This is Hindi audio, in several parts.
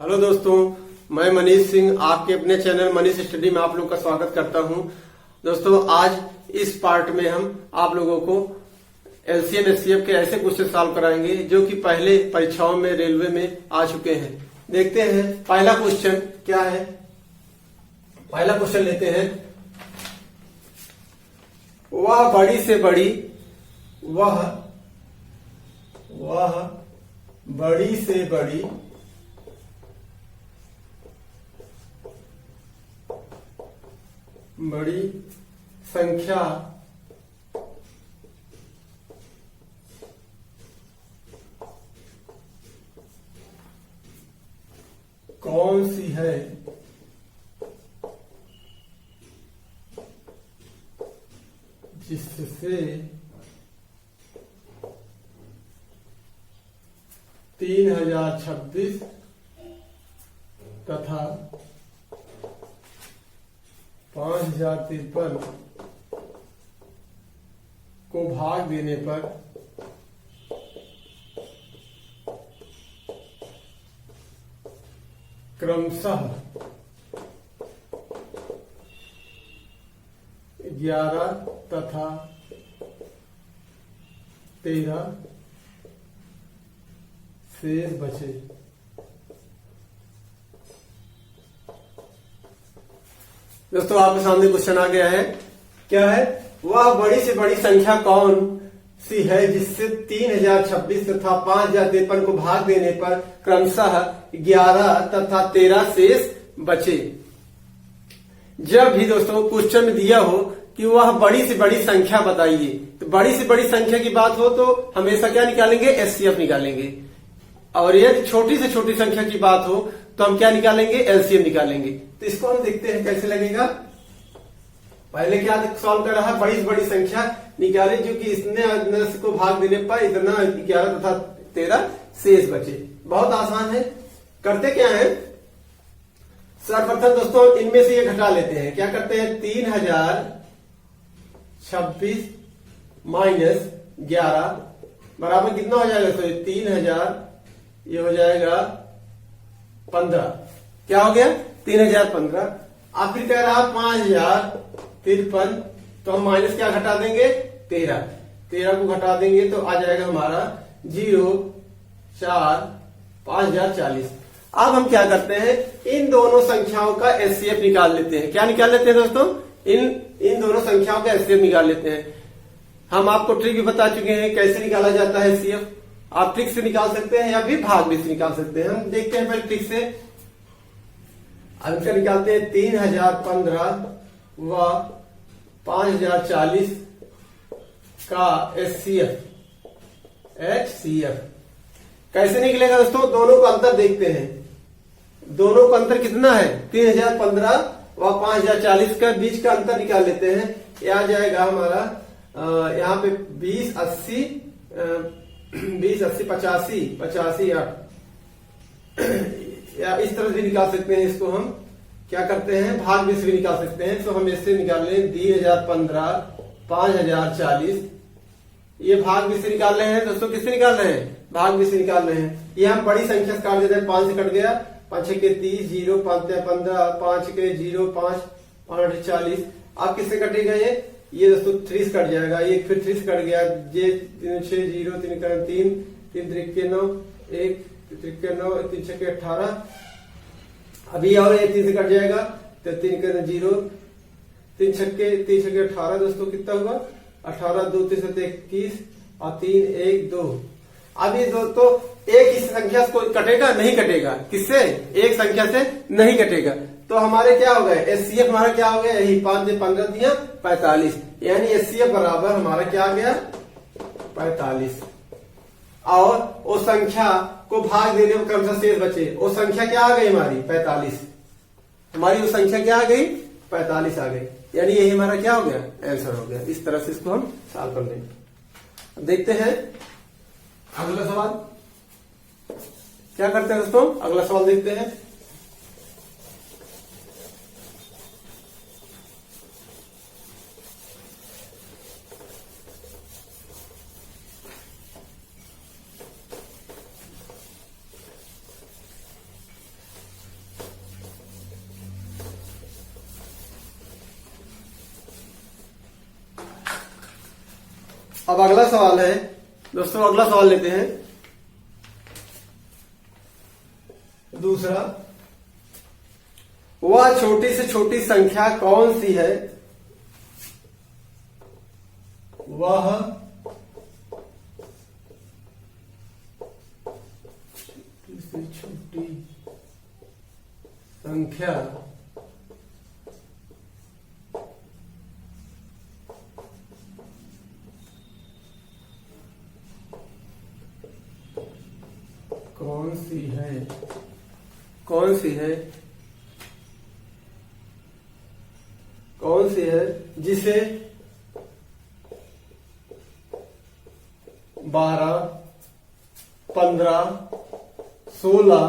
हेलो दोस्तों, मैं मनीष सिंह आपके अपने चैनल मनीष स्टडी में आप लोग का स्वागत करता हूं। दोस्तों, आज इस पार्ट में हम आप लोगों को एलसीएम एचसीएफ के ऐसे क्वेश्चन सॉल्व कराएंगे जो कि पहले परीक्षाओं में रेलवे में आ चुके हैं। देखते हैं पहला क्वेश्चन क्या है। पहला क्वेश्चन लेते हैं। वह बड़ी से बड़ी बड़ी संख्या कौन सी है जिससे 3026 तथा 5053 को भाग देने पर क्रमशः 11 तथा 13 शेष बचे। दोस्तों, आपके सामने क्वेश्चन आ गया है। क्या है? वह बड़ी से बड़ी संख्या कौन सी है जिससे 3026 तथा 5053 को भाग देने पर क्रमशः 11 तथा 13 शेष बचे। जब भी दोस्तों क्वेश्चन में दिया हो कि वह बड़ी से बड़ी संख्या बताइए, तो बड़ी से बड़ी संख्या की बात हो तो हमेशा क्या निकालेंगे? एचसीएफ निकालेंगे। और यदि छोटी से छोटी संख्या की बात हो तो हम क्या निकालेंगे? एलसीएम निकालेंगे। तो इसको हम देखते हैं कैसे लगेगा। पहले क्या सॉल्व कर रहा है? बड़ी से बड़ी संख्या निकाले जो कि इतने को भाग देने पर इतना 11 तथा 13 शेष बचे। बहुत आसान है। करते क्या है? सर्वप्रथम दोस्तों इनमें से ये घटा लेते हैं। क्या करते हैं? 3026 माइनस 11 बराबर कितना हो जाएगा? तो 3000 ये हो जाएगा 15। क्या हो गया? 3015। आप फिर कह रहा 5053, तो हम माइनस क्या घटा देंगे? 13 को घटा देंगे तो आ जाएगा हमारा 0 4 5040। अब हम क्या करते हैं? इन दोनों संख्याओं का एचसीएफ निकाल लेते हैं। क्या निकाल लेते हैं दोस्तों? इन दोनों संख्याओं का एचसीएफ निकाल लेते हैं। हम आपको ट्रिक भी बता चुके हैं कैसे निकाला जाता है एचसीएफ। आप ट्रिक से निकाल सकते हैं या भी भाग भी से निकाल सकते हैं। हम देखते हैं पहले ट्रिक से। अब इसका निकालते हैं 3015 व 5040 का एचसीएफ। कैसे निकलेगा दोस्तों? दोनों का अंतर देखते हैं। दोनों का अंतर कितना है? 3015 व 5040 का बीच का अंतर निकाल लेते हैं। यह आ जाएगा हमारा यहाँ पे 20 80 85 8 या इस तरह से निकाल सकते हैं। इसको हम क्या करते हैं? भाग में से भी निकाल सकते हैं। तो हम इससे निकाल लें 3015 5040। ये भाग में से निकाल रहे हैं दोस्तों। किससे निकाल रहे हैं? भाग में से निकाल रहे हैं। ये हम बड़ी संख्या से काट देते हैं। 5 से कट गया, 5 6 के 30, 0 5 15, 5 के 0 5 5 40। आप किससे कटेगा? ये दोस्तों 3 से कट जाएगा। ये फिर 3 से कट गया। ये 3 6 0 3 3 3 3 9 1 3 9 3 6 18। अभी और ये 3 से कट जाएगा तो 3 के 0 3 6 18। दोस्तों कितना हुआ? 18 2 3 7 21 और 3 1 2। अब ये दोस्तों एक इस संख्या से कोई कटेगा? नहीं कटेगा। किससे? एक संख्या से नहीं कटेगा। तो हमारे क्या हो गए? एचसीएफ हमारा क्या हो गया? यही 5 से 15 दिया 45। यानी एचसीएफ बराबर हमारा क्या आ गया? 45। और वो संख्या को भाग देने में क्रमशः शेष बचे। वो संख्या क्या आ गई हमारी? 45। हमारी वो संख्या क्या आ गई? 45 आ गई। यानी यही हमारा क्या हो गया? आंसर हो गया। इस तरह से इसको हम सॉल्व कर लेंगे। देखते हैं अगला सवाल। क्या करते हैं दोस्तों? अगला सवाल देखते हैं। अब अगला सवाल है दोस्तों, अगला सवाल लेते हैं दूसरा। वह छोटी से छोटी संख्या कौन सी है? वह छोटी से छोटी संख्या कौन सी है? कौन सी है? कौन सी है जिसे 12, 15, 16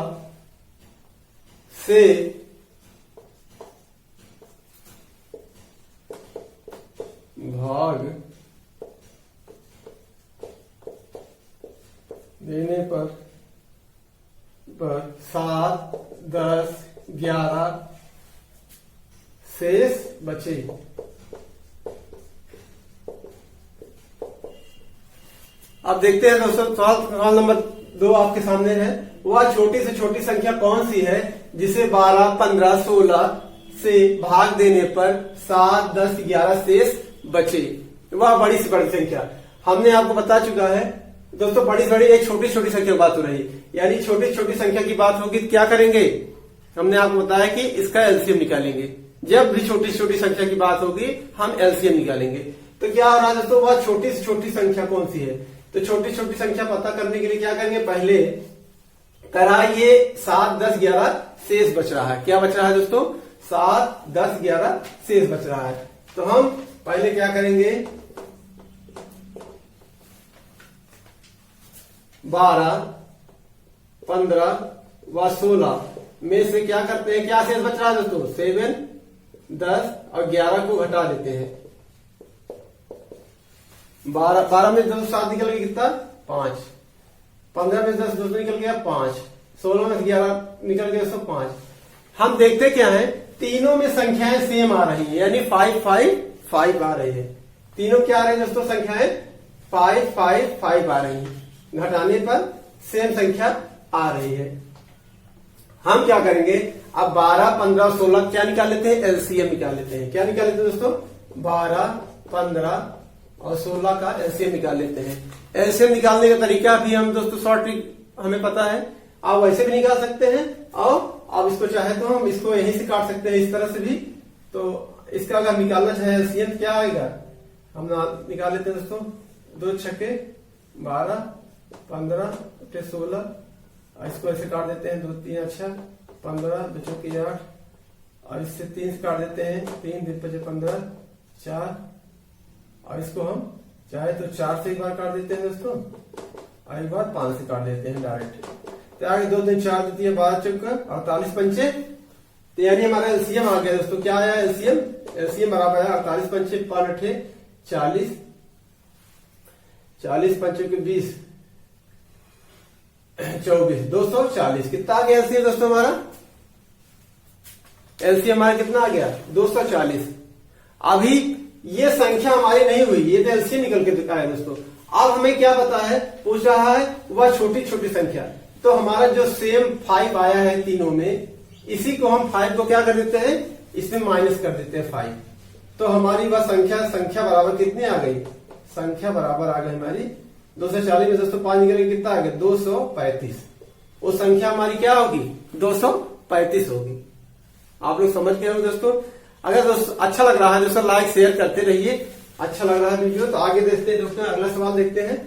से भाग देने पर 7, 10, 11 शेष बचे? अब देखते हैं दोस्तों, सवाल नंबर 2 आपके सामने है। वह छोटी से छोटी संख्या कौन सी है जिसे 12, 15, 16 से भाग देने पर 7, 10, 11 शेष बचे? वह बड़ी से बड़ी संख्या हमने आपको बता चुका है दोस्तों। बड़ी से बड़ी एक छोटी छोटी संख्या की बात हो रही है, यानी छोटी छोटी संख्या की बात होगी तो क्या करेंगे? हमने आपको बताया कि इसका एलसीएम निकालेंगे। जब भी छोटी छोटी संख्या की बात होगी हम एलसीएम निकालेंगे। तो क्या हो रहा है दोस्तों, वह छोटी से छोटी संख्या कौन सी है? तो छोटी छोटी संख्या पता करने के लिए क्या करेंगे? पहले करा ये 7, 10, 11 शेष बच रहा है। क्या बच रहा है दोस्तों? 7, 10, 11 शेष बच रहा है। तो हम पहले क्या करेंगे? 12, 15 व 16 में से क्या करते हैं? क्या शेष बच रहा है दोस्तों? 7, 10 और 11 को घटा देते हैं। 12 में 2 7 निकल गया कितना? 5। 15 में 10 2 निकल गया 5। 16 में 11 निकल गया 105। हम देखते क्या है, तीनों में संख्याएं सेम आ रही है, यानी 5, 5, 5 आ रही है। तीनों क्या आ रही है दोस्तों? संख्याएं 5, 5, 5 आ रही है। घटाने पर सेम संख्या आ रही है। हम क्या करेंगे? अब 12, 15, 16 क्या निकाल लेते हैं? एलसीएम निकाल लेते हैं। क्या निकाल लेते हैं दोस्तों? 12, 15 और 16 का एलसीएम निकाल लेते हैं। एलसीएम निकालने का तरीका भी हम दोस्तों शॉर्ट ट्रिक हमें पता है। आप वैसे भी निकाल सकते हैं और आप इसको चाहे तो हम इसको यहीं से काट सकते हैं, इस तरह से भी। तो इसका अगर निकालना चाहे एलसीएम क्या आएगा? हम निकाल लेते हैं दोस्तों। 2 छक्के 12, 15 16 और इसको ऐसे काट देते हैं। 2 3 अच्छा 15 2 चौके 8 और इससे 3 से काट देते हैं। 3 2 5 15 4 और इसको हम चाहे तो 4 से एक बार काट देते हैं दोस्तों और एक बार 5 से काट देते हैं डायरेक्ट। तो आगे 2 3 4 2 3 12 चौका 48 पंचे। तो यानी हमारा एलसीएम आ गया दोस्तों। क्या आया एलसीएम? एलसीएम बराबर है 48 पंचे 5 8 40, 40 पंचों के 20 24, 240। कितना आ गया एलसीएम दोस्तों हमारा? एलसीएम हमारा कितना आ गया? 240। अभी ये संख्या हमारी नहीं हुई, ये तो एलसीएम निकल के दिखा है दोस्तों। अब हमें क्या पता है? पूछ रहा है वह छोटी छोटी संख्या। तो हमारा जो सेम 5 आया है तीनों में, इसी को हम 5 को क्या कर देते हैं? इसमें माइनस कर देते हैं 5। तो हमारी वह संख्या बराबर कितनी आ गई? संख्या बराबर आ गई हमारी 240 में दोस्तों 5 निकल कितना आ गया? 235। वो संख्या हमारी क्या होगी? 235 होगी। आप लोग समझ गए होंगे दोस्तों। अगर दोस्तों अच्छा लग रहा है दोस्तों लाइक शेयर करते रहिए। अच्छा लग रहा है वीडियो तो आगे देखते हैं दोस्तों। अगला सवाल देखते हैं।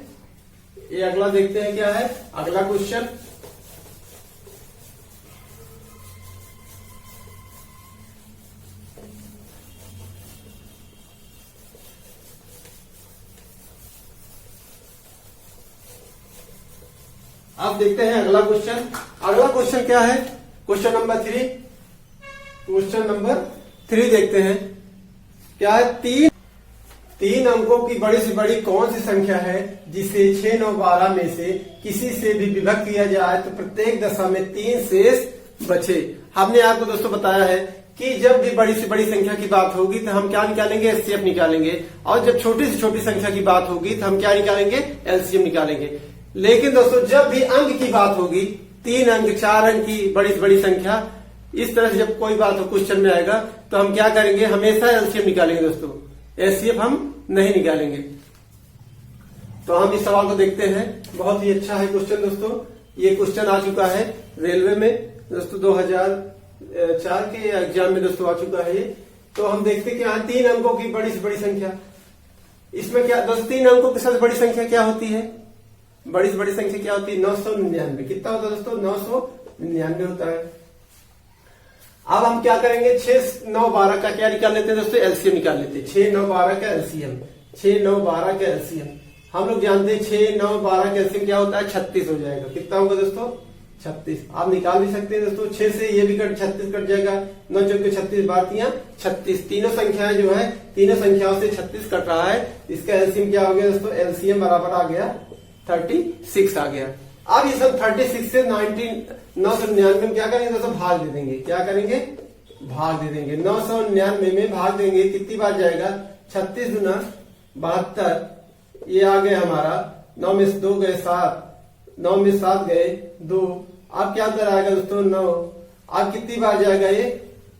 ये अगला देखते हैं क्या है अगला क्वेश्चन। अब देखते हैं अगला क्वेश्चन। अगला क्वेश्चन क्या है? Question number 3। क्वेश्चन नंबर 3 देखते हैं क्या है। तीन अंकों की बड़ी से बड़ी कौन सी संख्या है जिसे 6, 9, 12 में से किसी से भी विभक्त किया जाए तो प्रत्येक दशा में 3 शेष बचे? हमने आपको दोस्तों बताया है कि जब भी बड़ी से बड़ी संख्या की बात होगी तो हम क्या निकालेंगे, एचसीएफ निकालेंगे, और जब छोटी से छोटी संख्या की बात होगी तो हम क्या निकालेंगे, एलसीएम निकालेंगे। लेकिन दोस्तों जब भी अंक की बात होगी, 3 अंक 4 अंक की बड़ी से बड़ी संख्या, इस तरह से जब कोई बात हो क्वेश्चन में आएगा तो हम क्या करेंगे, हमेशा एलसीएम निकालेंगे दोस्तों, एचसीएफ हम नहीं निकालेंगे। तो हम इस सवाल को देखते हैं। बहुत ही अच्छा है क्वेश्चन दोस्तों। ये क्वेश्चन आ चुका है रेलवे में दोस्तों, 2004 के एग्जाम में दोस्तों आ चुका है ये। तो हम देखते हैं कि यहाँ 3 अंकों की बड़ी से बड़ी संख्या, इसमें क्या दोस्तों 3 अंकों की सबसे बड़ी संख्या क्या होती है, बड़ी से बड़ी संख्या क्या होती है, 999। कितना होता है दोस्तों, 999 होता है। अब हम क्या करेंगे, 6, 9, 12 का क्या निकाल लेते हैं दोस्तों, एलसीएम निकाल लेते हैं। 6, 9, 12 का एलसीएम, 6, 9, 12 का एलसीएम हम लोग जानते हैं 6, 9, 12 का एलसीएम क्या होता है, 36 हो जाएगा। कितना होगा दोस्तों, 36। आप निकाल भी सकते हैं दोस्तों, 6 से ये भी 36 कट जाएगा, 9 चौके 36, 12 36, तीनों संख्याएं जो है, तीनों संख्याओं से 36 कट रहा है। इसका एलसीएम क्या हो गया दोस्तों, एलसीएम बराबर आ गया 36 आ गया। अब ये सब 36 से 999 में क्या करेंगे दोस्तों, भाग दे देंगे। क्या करेंगे, भाग दे देंगे। 999 में भाग देंगे, कितनी बार जाएगा, 36 दूना 72, ये आ गया हमारा, 9 में से 2 गए 7, 9 में 7 गए 2। अब क्या अंतर आएगा दोस्तों, 9। अब कितनी बार जाएगा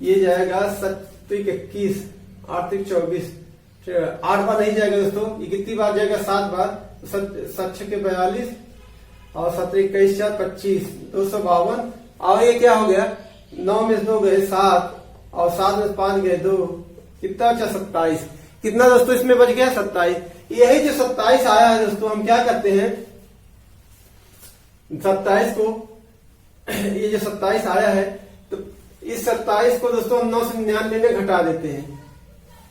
ये जाएगा 7 21, 8 24, 8 बार नहीं जाएगा दोस्तों। ये कितनी बार जाएगा, 7 बार। 7 6 42 और 7 21 4 25, 252। और ये क्या हो गया, 9 में 2 गए 7 और 7 में 5 गए 2, कितना बचा, 27। कितना दोस्तों इसमें बच गया, 27। यही जो 27 आया है दोस्तों, हम क्या करते हैं, 27 को, ये जो 27 आया है तो इस 27 को दोस्तों हम 999 में घटा देते हैं,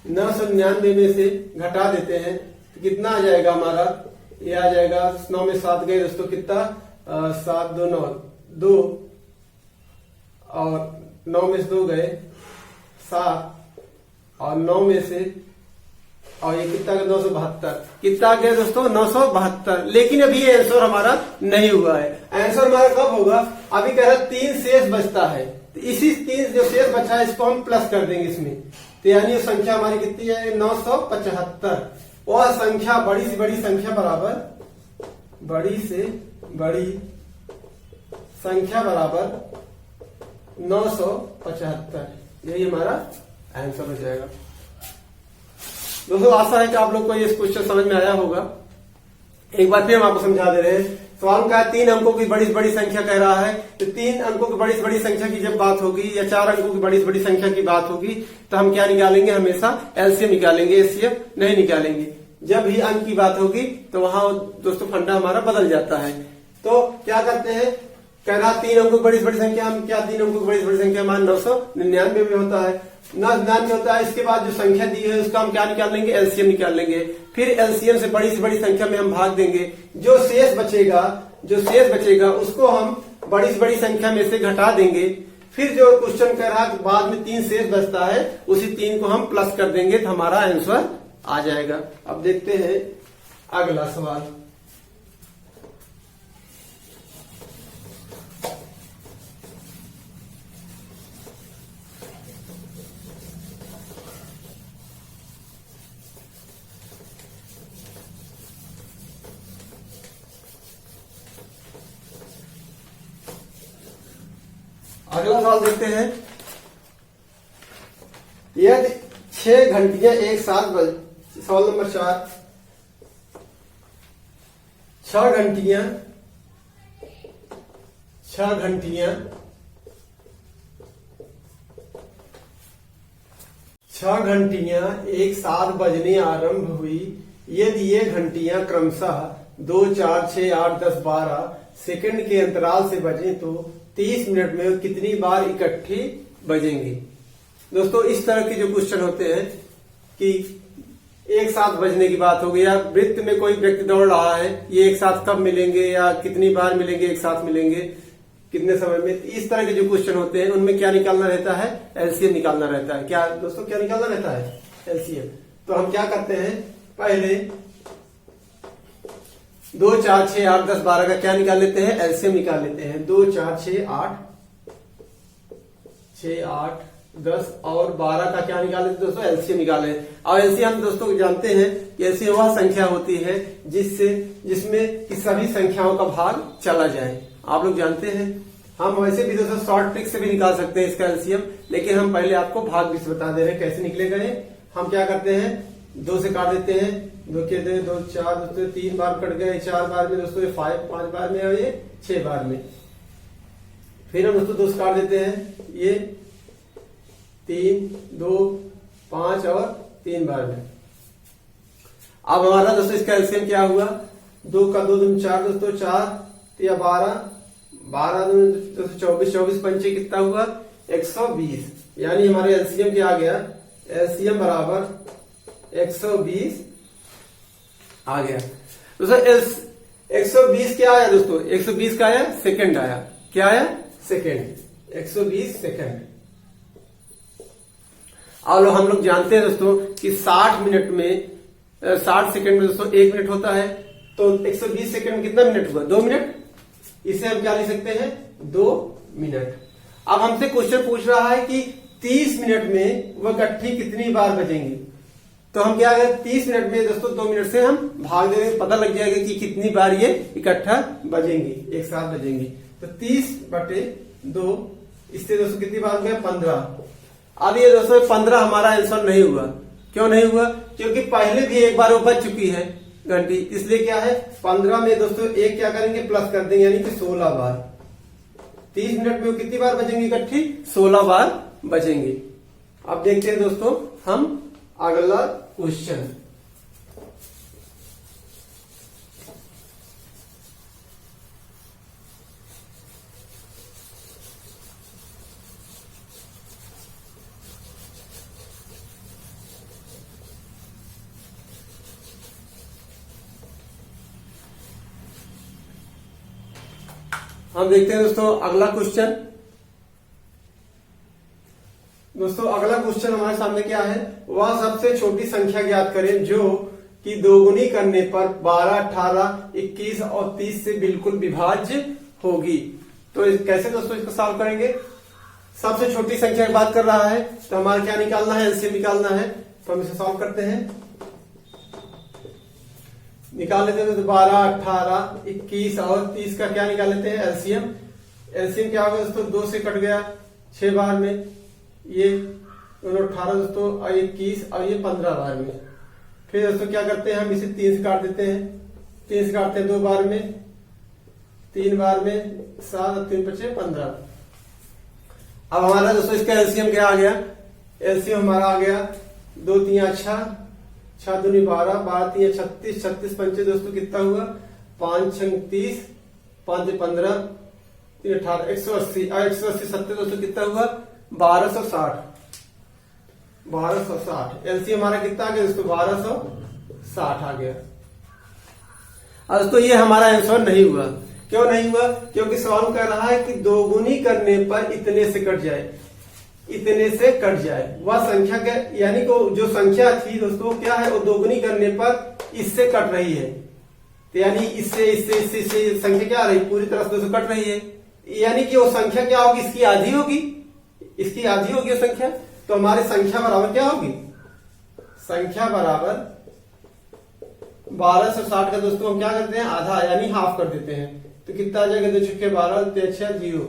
999 में से घटा देते हैं तो कितना आ जाएगा हमारा, ये आ जाएगा 9 में 7 गए दोस्तों, कितना, 7 2 9 2 और 9 में से 2 गए 7 और 9 में से, और ये कितना 972, कितना आ गया दोस्तों, 972। लेकिन अभी ये आंसर हमारा नहीं हुआ है। आंसर हमारा कब होगा, अभी कह रहा 3 शेष बचता है, तो इसी 3 जो शेष बचा है इसको हम प्लस कर देंगे इसमें, तो यानी संख्या हमारी कितनी है, 975। वह संख्या, बड़ी से बड़ी संख्या बराबर, बड़ी से बड़ी संख्या बराबर 975, यही हमारा आंसर हो जाएगा। दोस्तों आशा है कि आप लोग को ये क्वेश्चन समझ में आया होगा। एक बार फिर हम आपको समझा दे रहे हैं। सवाल का 3 अंकों की बड़ी से बड़ी संख्या कह रहा है, तो 3 अंकों की बड़ी से बड़ी संख्या की जब बात होगी या 4 अंकों की बड़ी से बड़ी संख्या की बात होगी तो हम क्या निकालेंगे, हमेशा एलसीएम निकालेंगे, एचसीएफ नहीं निकालेंगे। जब भी अंक की बात होगी तो वहां दोस्तों फंडा हमारा बदल जाता है। तो क्या करते हैं, कह रहा 3 अंकों की बड़ी से बड़ी संख्या, हम क्या 3 अंकों की बड़ी से बड़ी संख्या मान 999 में होता है, 999 होता है। इसके बाद जो संख्या दी है उसका हम क्या निकाल लेंगे, एलसीएम निकाल लेंगे। फिर एलसीएम से बड़ी संख्या में हम भाग देंगे, जो शेष बचेगा उसको हम बड़ी से बड़ी संख्या में से घटा देंगे। फिर जो क्वेश्चन कह रहा है बाद में 3 शेष बचता है, उसी 3 को हम प्लस कर देंगे तो हमारा आंसर आ जाएगा। अब देखते हैं अगला सवाल। अगला सवाल देखते हैं। यदि 6 घंटियां एक साथ बज, सवाल नंबर 4, 6 घंटियां एक साथ बजने आरंभ हुई, यदि ये घंटियां क्रमशः 2 4 6 8 10 12 सेकंड के अंतराल से बजें तो 30 मिनट में कितनी बार इकट्ठी बजेंगी। दोस्तों इस तरह के जो क्वेश्चन होते हैं कि एक साथ बजने की बात होगी, या वृत्त में कोई व्यक्ति दौड़ रहा है, ये एक साथ कब मिलेंगे या कितनी बार मिलेंगे, एक साथ मिलेंगे कितने समय में, इस तरह के जो क्वेश्चन होते हैं उनमें क्या निकालना रहता है, एलसीएम निकालना रहता है। क्या दोस्तों, क्या निकालना रहता है, एलसीएम। तो हम क्या करते हैं, पहले 2 4 6 8 10 12 का क्या निकाल लेते हैं, एलसीएम निकाल लेते हैं। 2 4 6 8 10 और 12 का क्या निकाले थे दोस्तों, एलसीएम निकाले। और एलसीएम हम दोस्तों जानते हैं कि एलसीएम वह संख्या होती है जिसमें कि सभी संख्याओं का भाग चला जाए। आप लोग जानते हैं, हम वैसे भी दोस्तों शॉर्ट ट्रिक से भी निकाल सकते हैं इसका एलसीएम, लेकिन हम पहले आपको भाग भी बता दे रहे हैं कैसे निकलेगा ये। हम क्या करते हैं, 2 से काट देते हैं, 2 के 2 4 दोस्तों 3 बार कट गए, 4 बार में दोस्तों ये 5 बार में और ये 6 बार में। फिर हम दोस्तों 2 से काट देते हैं, ये 3 2 5 और 3 बार में। अब हमारा दोस्तों इसका एलसीएम क्या हुआ, 2 का 2 दूनी 4 दोस्तों 4 या 12 दोस्तों 24 पंचे कितना हुआ 120। यानी हमारे एलसीएम क्या आ गया, एलसीएम बराबर 120 आ गया दोस्तों। 120 क्या आया दोस्तों, 120 का आया सेकंड आया, क्या आया सेकंड, 120 सेकंड। और हम लोग जानते हैं दोस्तों कि 60 सेकंड में दोस्तों 1 मिनट होता है, तो 120 सेकंड में कितना मिनट हुआ, 2 मिनट। इसे हम क्या लिख सकते हैं, 2 मिनट। अब हमसे क्वेश्चन पूछ रहा है कि 30 मिनट में वह गट्ठी कितनी बार बजेंगी, तो हम क्या करें, 30 मिनट में दोस्तों 2 मिनट से हम भाग देंगे, पता लग जाएगा कि कितनी बार ये इकट्ठा बजेंगी, एक साथ बजेंगी। तो 30/2, इससे दोस्तों कितनी बार हो गया, 15। अब ये दोस्तों 15 हमारा आंसर नहीं हुआ। क्यों नहीं हुआ, क्योंकि पहले भी एक बार वो बज चुकी है घंटी, इसलिए क्या है 15 में दोस्तों एक क्या करेंगे, प्लस कर देंगे, यानी कि 16 बार। 30 मिनट में वो कितनी बार बजेंगी इकट्ठी, 16 बार बजेंगी। अब देखते हैं दोस्तों हम अगला क्वेश्चन। हम देखते हैं दोस्तों अगला क्वेश्चन। दोस्तों अगला क्वेश्चन हमारे सामने क्या है, वह सबसे छोटी संख्या ज्ञात करें जो कि दोगुनी करने पर 12, 18, 21 और 30 से बिल्कुल विभाज्य होगी। तो कैसे दोस्तों इसको सॉल्व करेंगे, सबसे छोटी संख्या की बात कर रहा है, तो हमारा क्या निकालना है, एलसीएम निकालना है। तो हम इसे सॉल्व करते हैं, निकाल लेते हैं। तो 12, 18, 21 और 30 का क्या निकाल लेते हैं, एलसीएम। एलसीएम क्या होगा दोस्तों, 2 से कट गया 6 बार में, ये दोनों 18 दोस्तों और 21 और ये 15 बार में। फिर दोस्तों क्या करते हैं, हम इसे 3 से काट देते हैं, 3 से काटते हैं 2 बार में, 3 बार में 7 और 3 5 15। अब हमारा दोस्तों इसका एलसीएम क्या आ गया, एलसीएम हमारा आ गया 2 3 6 6 दूनी 12, 12 3 36, 36 पंचे दोस्तों कितना हुआ, 5 6 30, 5 15, 3 18, 180 और 180 70 दोस्तों कितना हुआ, 1260। 1260 एलसीएम हमारा कितना आ गया दोस्तों, 1260 आ गया। अब दोस्तों ये हमारा आंसर नहीं हुआ। क्यों नहीं हुआ, क्योंकि सवाल कह रहा है कि दोगुनी करने पर इतने से कट जाए, इतने से कट जाए। वह संख्या क्या, यानी को जो संख्या थी दोस्तों क्या है, वो दोगुनी करने पर इससे कट रही है। तो यानी इससे इससे इससे इससे संख्या क्या आ रही, पूरी तरह से दोस्तों कट रही है। यानी कि वो संख्या क्या होगी, इसकी आधी होगी, इसकी आधी होगी संख्या। तो हमारी संख्या बराबर क्या होगी, संख्या बराबर 1260 का दोस्तों हम क्या करते हैं, आधा यानी हाफ कर देते हैं। तो कितना आ जाएगा, 2 6 12, 3 6 0,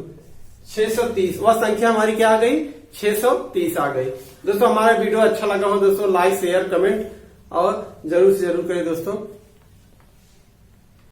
630। वह संख्या हमारी क्या आ गई, 630 आ गई। दोस्तों हमारा वीडियो अच्छा लगा हो दोस्तों, लाइक शेयर कमेंट और जरूर से जरूर करें दोस्तों।